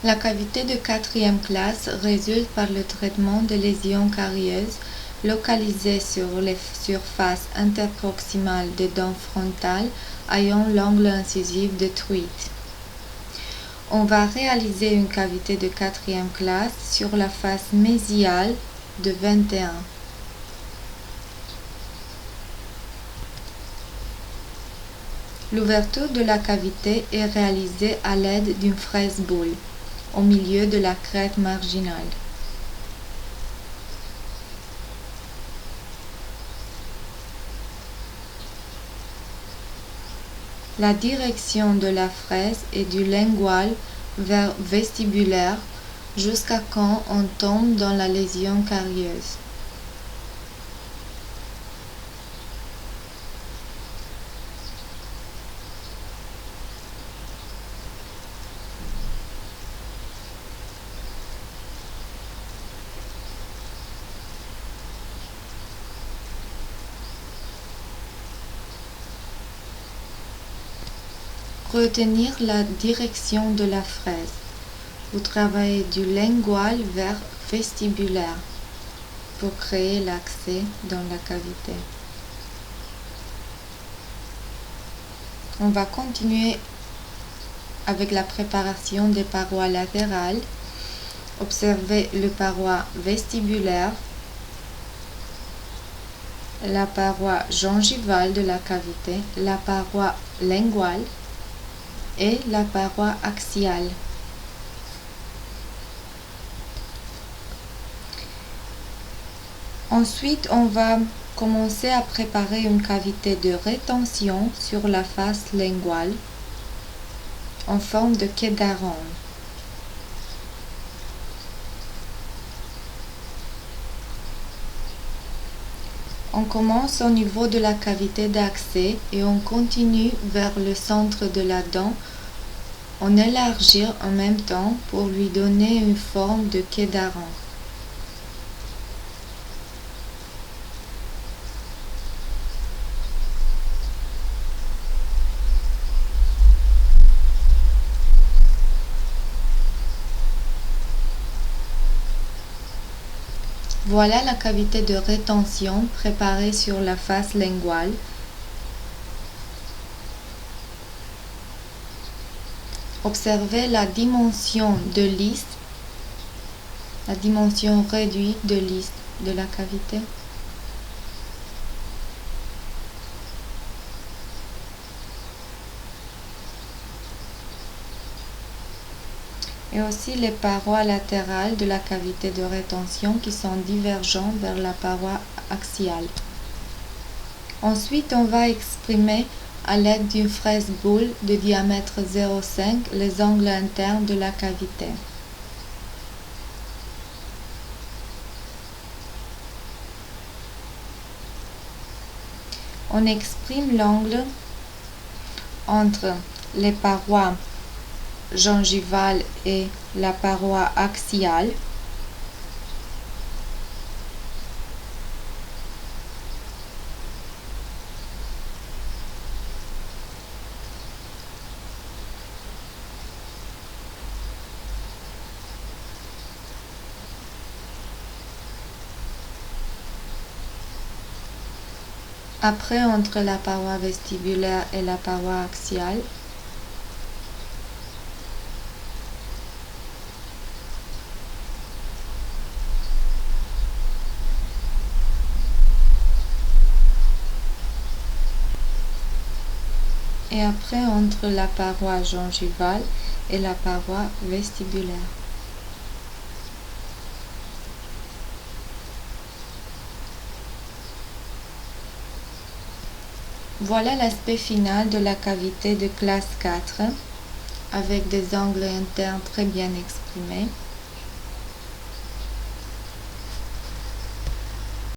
La cavité de quatrième classe résulte par le traitement de lésions carieuses localisées sur les surfaces interproximales des dents frontales ayant l'angle incisif détruite. On va réaliser une cavité de quatrième classe sur la face mésiale de 21. L'ouverture de la cavité est réalisée à l'aide d'une fraise boule au milieu de la crête marginale. La direction de la fraise est du lingual vers vestibulaire jusqu'à quand on tombe dans la lésion carieuse. Retenir la direction de la fraise. Vous travaillez du lingual vers vestibulaire pour créer l'accès dans la cavité. On va continuer avec la préparation des parois latérales. Observez le paroi vestibulaire, la paroi gingivale de la cavité, la paroi linguale et la paroi axiale. Ensuite, on va commencer à préparer une cavité de rétention sur la face linguale en forme de quai d'aron. On commence au niveau de la cavité d'accès et on continue vers le centre de la dent. On élargit en même temps pour lui donner une forme de quai d'aron. Voilà la cavité de rétention préparée sur la face linguale. Observez la dimension de lisse, la dimension réduite de lisse de la cavité. Et aussi les parois latérales de la cavité de rétention qui sont divergentes vers la paroi axiale. Ensuite, on va exprimer à l'aide d'une fraise boule de diamètre 0,5 les angles internes de la cavité. On exprime l'angle entre les parois gingivales et la paroi axiale. Après, entre la paroi vestibulaire et la paroi axiale, et après entre la paroi gingivale et la paroi vestibulaire. Voilà l'aspect final de la cavité de classe 4 avec des angles internes très bien exprimés.